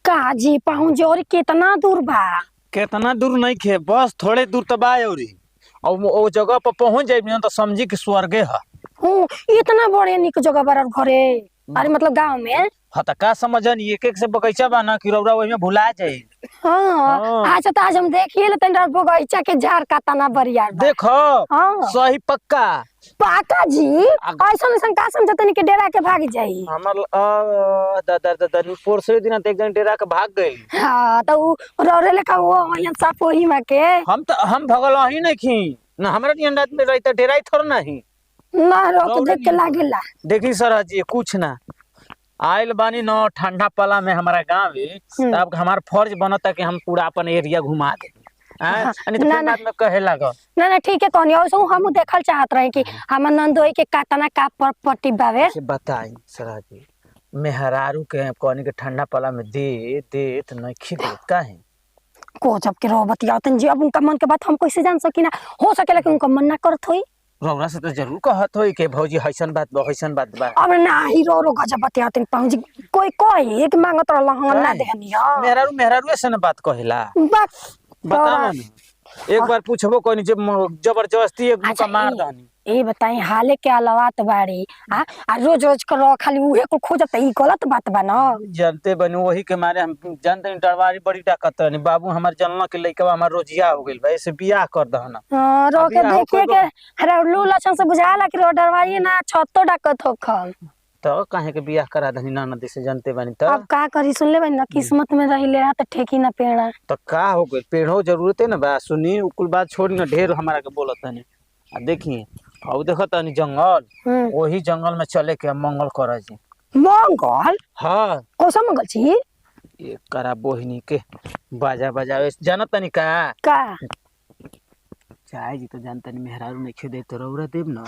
काजी पहुंच और कितना दूर बा? कितना दूर नहीं खे, बस थोड़े दूर तो बा अउरी। और वो जगह पर पहुंच जाइबी ना तो समझी कि स्वर्गे है। हूँ इतना बड़े निक जगह बा घरे। अरे मतलब गांव में। हाँ तो का समझन एक एक से बगीचा बा ना कि रौरा वही में भुला जाए। हाँ हाँ अच्छा तो आज हम देखिए ले तनी बगीचा के झाड़ का तना बरियार बा। देखो हाँ सही पक्का। पाका जी ऐसा ऐसा का समझतनी के डेरा के भाग जाई। हमर दादा पोरसे दिन एक जन डेरा के भाग गई। हाँ तो उ रोरे लेका वो यहाँ साफ वही में के हम भगल ही नहीं खी ना, हमरा नियन रात में रहता डेरा ही थोड़ा नहीं। ना रोक रौरे देख के नियन लागेला। देखी सर जी कुछ ना आयल बानी न ठंडा पला में हमारा गाँव में, तब हमार फर्ज बनता कि हम पूरा अपन एरिया घुमा दे। हाँ, नहीं तो ना फिर ना बाद में कहे लगा। ना ठीक है कौन और हम देखल चाहत रहे कि हमर नंदोई के कातना का पर पट्टी बावे। से बताई सर जी मेहरारू के कौन के ठंडा पला में दे दे तो नहीं खिदे काहे को जब के रो बतिया तन जी अब उनका मन के बात हम कैसे जान सकीना। हो सकेला कि उनका मन ना करत होई। रौरा से तो जरूर कहत होई के भौजी हैसन बात बा। अब ना ही रो गजब बतिया तन पहुंच कोई कोई एक मांगत रहल हम ना देहनिया। मेहरारू से ना बात कहेला। बस बताओ ना एक बार पूछबो कोई जब जबरदस्ती एक मुका मार दहनी। ए बताई हाले के अलावा तो बाड़ी आ रोज रोज करो खाली उहे को खोजत ई गलत बात बा ना। जानते बनी वही के मारे हम जानते डरवारी बड़ी डाकत नहीं बाबू हमार जनला के लइका हमार रोजिया हो गेल बा ऐसे बियाह कर दहना। हां रो के देखिए के हरा लू लक्षण से बुझाला कि रो डरवारी ना छत्तो डाकत हो खल। तो काहे के बियाह करा दहनी ननद से जानते बनी तो अब का करी सुन ले बनी ना किस्मत में रही ले त ठेकी ना पेड़ा। तो का हो गइल पेड़ो जरूरत है ना बा सुनी कुल बात छोड़ी ना ढेर हमारा के बोलत नहीं। आ देखिए अब देखत तनी जंगल वही जंगल में चले के मंगल कर जी। मंगल हाँ कोसा मंगल छी एक करा बोहिनी के बाजा बजावे जानत तनी का चाहे जी तो जानता नहीं मेहरारू नहीं खेदे तो रौरा देव ना।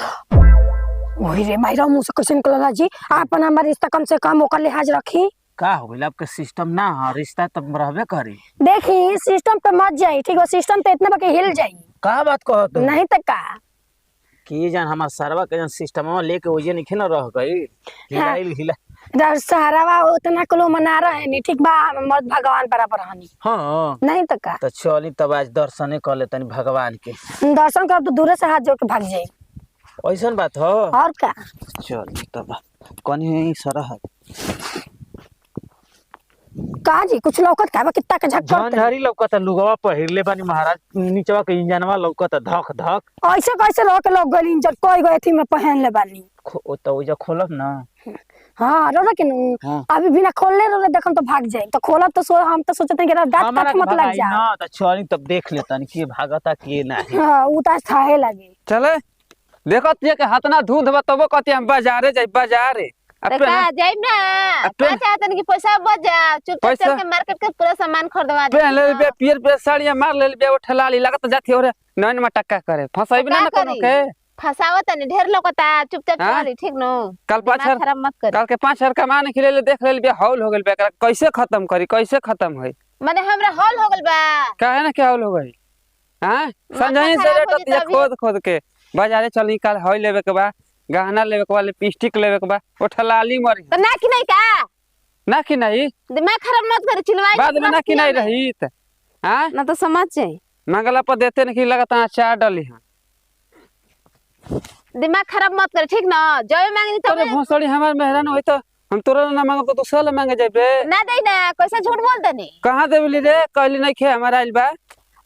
वही रे मायरा मुंह से क्वेश्चन कलला जी आपन हमार रिश्ता कम से कम ओकर लिहाज रखी। का हो गइल आपके सिस्टम ना है रिश्ता तब रहबे करी। देखी सिस्टम पे मत जाई ठीक है सिस्टम पे इतना बके हिल जाई। का बात कहत नहीं त का कि जान हमार सरवा के जन सिस्टमवा लेके ओजे नहीं न रह गई हिलाइल हिला दर सहारावा उतना कलो मना रहे नहीं ठीक बा मर्द भगवान बराबर हनी। हाँ नहीं त का तो चली तब आज दर्शने कर लेतनी भगवान के दर्शन कर तो दूर से हाथ जोड़ के भाग जाई। ऐसन बात हो और का चल तब कनी सरह का जी कुछ लौकत का कितना के झक्कर जानझारी लौकत लुगवा पहिरले बानी महाराज नीचवा के इंजनवा लौकत धक धक ऐसे कैसे लोग गली इंजन कोई गए थी मैं पहन ले बानी तो ओजा खोलब ना। हां रोला के हाँ। अभी बिना खोलले रोले देखम तो भाग जाए तो खोलब तो हम तो सोचते हैं कि दांत काट मत लग जा ना तो चली तब देख लेतनी के भागता के नहीं। हां उ त थाहे लगे चले देखत ये के हाथ ना दूध बतबो कति हम बाजारे जाई बाजारे का जाइब ना का चाहतन कि पैसा बच जा चुपचाप चल के मार्केट के पूरा सामान खरीदवा दे। पहन ले बे पियर पे साड़ियां मार ले बे वो ठलाली लागत जाती हो रे नैन में टक्का करे फसाइब ना कोनो के फसावत नहीं ढेर लोगता चुपचाप चली ठीक नो कल पाछर खराब मत कर कल के 5,000 कमाने के लिए देख ले बे हौल हो गेल बे कैसे खत्म करी कैसे खत्म होई माने हमरा हॉल हो गेल बा काहे ना क्या हौल हो गई हां संजय से रेट दिया खोद के बाजारे चल निकाल हौल लेबे के बा गहना लेवे के बा लिपस्टिक लेवे के बा वो ठलाली मरी तो ना कि नहीं का ना कि नहीं दिमाग खराब मत कर चिलवाई बाद में ना कि नहीं रही त हां ना तो समझ जाए मंगला पर देते नहीं लगता चार डली हां दिमाग खराब मत कर ठीक ना जब मांगनी तो अरे भोसड़ी हमार मेहरान होई तो हम तोरा ना मांगो तो दूसरा मांगे जाबे ना दे ना कैसे झूठ बोलते नहीं कहां देबली रे कहली नहीं खे हमारा आइल बा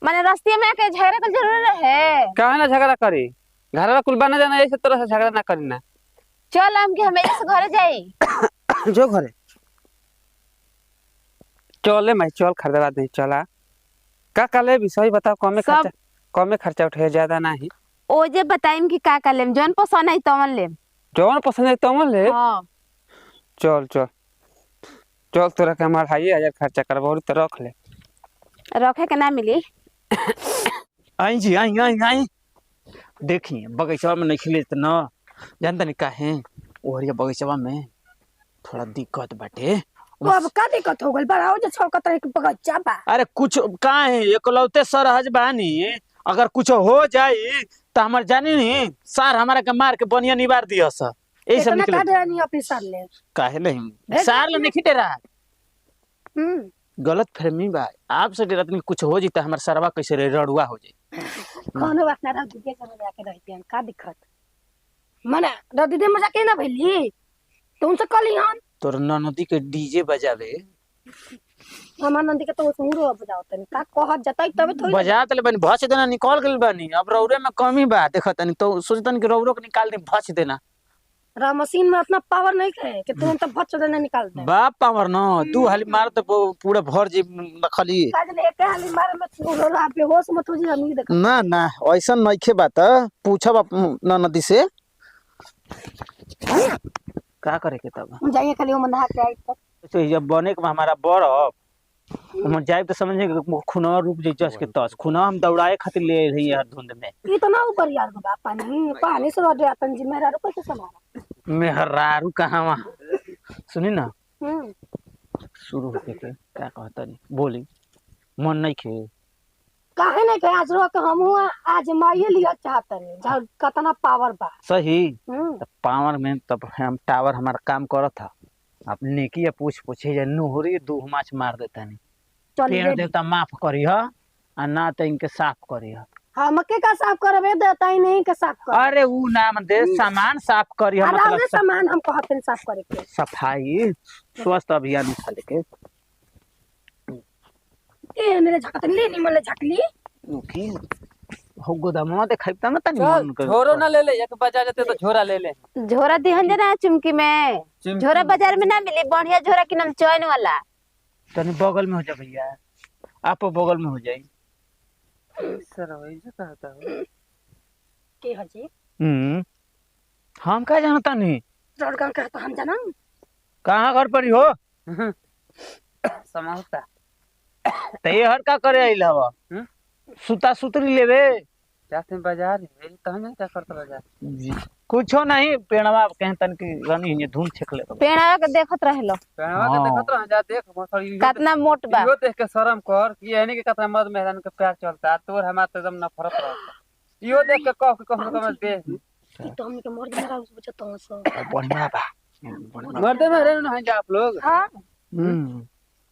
माने रास्ते में आके झगड़ा कर जरूर है काहे ना झगड़ा करी घर में कुल बना जाना ऐसे तरह से झगड़ा ना करी ना चल हम के हमेशा से घरे जाई जो घरे चले मैं चल खरीदवा दे चला का काले विषय बताओ कमे खर्चा उठे ज्यादा नहीं ओ जे बताइम कि का लेम जौन पसंद है तवन लेम जौन पसंद है तवन ले हां चल चल चल तोरा के हमार 2,500 खर्चा करबो तो रख ले रखे के ना मिली आई जी आई देखिए बगीचा में नहीं खिले तो ना जानता नहीं काहे ओहरिया बगीचा में थोड़ा दिक्कत बाटे। अब का दिक्कत हो गइल बड़ा जो छौकत रहे बगच्चा बा। अरे कुछ काहे एकलौते सरहज बानी अगर कुछ हो जाई तो हमार जानी नहीं सार हमारा के मार के बनिया निवार दिया सा यही सब निकले का डरानी ऑफिसर ले काहे नहीं सार ले नहीं खिटेरा गलत फहमी बा। आपसे डरत नहीं कुछ हो जीता हमार सरवा कैसे रे रड़ुआ हो जाए। कौनो बात ना रह दीदी के मजा के रहते हैं का दिक्कत मने रह दीदी मजा के ना भइली तुमसे कली हन तोर ननदी के डीजे बजावे हमार नंदी के तो सुरो बजाओ तनी का कहत जतई तबे थोड़ी बजा तले बनी भस देना निकल गेल बानी। अब रौरे में कमी बा देखतनी तो सोचतन कि रौरो के निकाल दे भस देना। रा मशीन में अपना पावर नहीं है कि तुम तो भच देना निकाल दे बाप पावर न दू हाली मार तो पूरा भर जी खली। काज ले के हाली मारे में सुरो रा बेहोश मत हो जी हम ही देख ना ना ऐसा नइखे बात पूछब ननदी से का करे के तब जाइए खाली हम नहा के आई तो जब बने के हमारा बरफ हम जाए तो समझे खुना रुक जाई जस के तस खुना हम दौड़ाए खातिर ले रही यार धुंध में ये तो ना ऊपर यार बा पानी पानी से रह जाता जी मेरा रुपए से समारा मेहरारू कहाँ वहाँ सुनी ना हम्म शुरू होके के क्या कहता नहीं बोली मन नहीं खे काहे नहीं के आज रो के हम हुआ आज माइए लिया चाहत रे जा कितना पावर बा सही हम्म पावर में तब हम टावर हमारा काम करत था अपने नेकी या पूछे जा नोहरी दूह माछ मार देता नहीं चल पेड़ देवता माफ करी ह आ ना तो इनके साफ करी ह हम के का साफ करबे देता ही नहीं के साफ कर अरे ऊ नाम दे सामान साफ करी ह मतलब मतलब सामान हम कहते हैं साफ करे के सफाई स्वस्थ अभियान निकाले के ए मेरे झकत ले नी मले झकली की हो गोदामवा दे खाइता मत नहीं चल मन कर झोरो ना ले ले एक बजा जाते तो झोरा ले ले। झोरा दिहन जना चुमकी में झोरा बाजार में ना मिली बढ़िया झोरा की नाम चैन वाला तनी बगल में हो जा भैया आप बगल में हो जाई सर वही जो कहता हूँ के हजी हम का जानता नहीं रोड का कहता हम जाना कहाँ घर पर ही हो समझता ते हर का करे आइल हवा सुता सुतरी लेवे जाते हैं बाजार है तो हम क्या करते बाजार कुछो नहीं पेड़वा कहीं तन की रनी है धूम छेक ले पेड़वा के देखत रहेलो पहनवा के देखत रह जा देख मसड़ी कितना मोट बा यो देख के शर्म कर कि यानी के कतना मर्द मेहरान के प्यार चलता तोर हमार तो एकदम नफरत रहता यो देख के कह के कम दे तो हमने के मर्द मेरा उस बच्चा तो सो बढ़िया बा मर्द मेहरान हैं जा आप लोग हां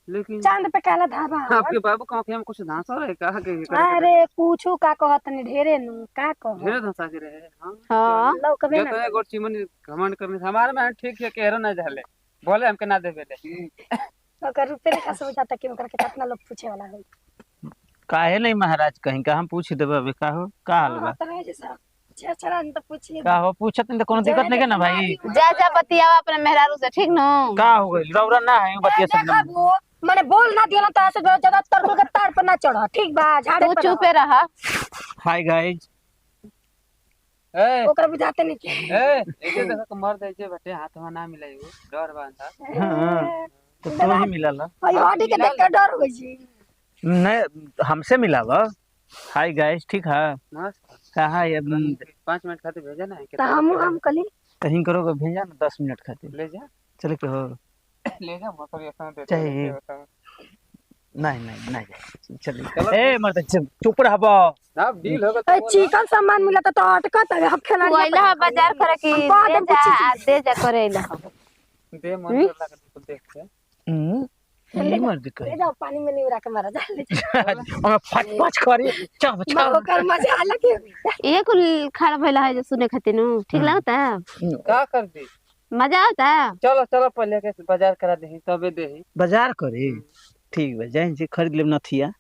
लेकिन चांद पे काला धाबा आपके बाबू कहाँ के हम कुछ धांसा रहे कहा के अरे पूछू का कहत नहीं ढेरे नु का कह ढेर धांसा के रहे हां लो कबे जो ना तो गोर चिमन घमंड करने हमारे में ठीक है केहरो ना झाले बोले हमके ना देबे ले ओकर रुपए लेखा सोच जाता कि ओकर के कितना लोग पूछे वाला है काहे नहीं महाराज कहीं का हम पूछ देबे अबे का हो का हाल बा तो है जैसा चरा तो पूछिए का हो पूछत नहीं तो कोनो दिक्कत नहीं के ना भाई जा जा बतियावा अपने मेहरारू से ठीक न का हो गइल रौरा ना है बतिया सब बाबू माने बोल ना दिया ना तो ऐसे ज्यादा तर के तार पर ना चढ़ ठीक बा झाड़े तू पर चुपे रहा हाय गाइस ए ओकर बुझाते नहीं के ए एके देखो के मर्द है जे बटे हाथ में ना मिलाइयो डर बांधा हां तो तू ही मिलल भाई हड्डी के देख के डर हो गई नहीं हमसे मिला बा हाय गाइस ठीक है मस्त कहाँ ये 5 मिनट खातिर भेजा ना तो हम कली कहीं करोगे भेजा ना 10 मिनट खातिर ले जा चले के हो ले जा मतलब ये समय चाहिए। देते नहीं नहीं नहीं चलिए ए मत चुप रह बा अब डील होगा तो चिकन सामान मिला तो अटकत है हम खिला कोइला बाजार करे की दे जा करेला दे मन कर लगा तो देख के ये मर्द ले कहे जाओ पानी में नहीं उड़ा के मारा जा ले हम फट फट करी चप चप ओकर मजा लगे ये कुल खाना भइला है जो सुने खातिर नु ठीक लगता का कर दी मजा आता चलो चलो पहले के बाजार करा दे तबे दे बाजार करे ठीक बा जाइन जी खरीद लेब नथिया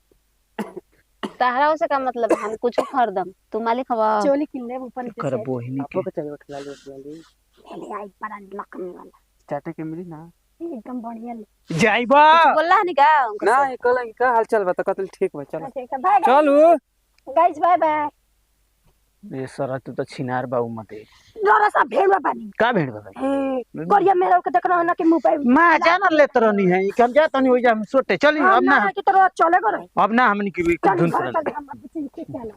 तहरा से का मतलब हम कुछ खरीदम तू मालिक हवा चोली किन ले ऊपर नीचे कर बोहिनी आपको के चाहिए उठला ले ले आई पर लकमी वाला चाटे के मिली ना एकदम बढ़िया ले जाइबा बोलला हनी का ना कल का हाल चल बता कतल ठीक बा चलो अच्छा बाय चलू गाइस बाय बाय ये सरा तू तो छिनार बाऊ मते जरा सा भेड़ में पानी का भेड़ बा कोरिया मेरा के देखना है ना कि मुंह पे मां जान ले तरनी है कि हम जात नहीं हो जा हम सोटे चली अब ना की तरह चले करे अब ना हमनी की भी धुन चल हम चल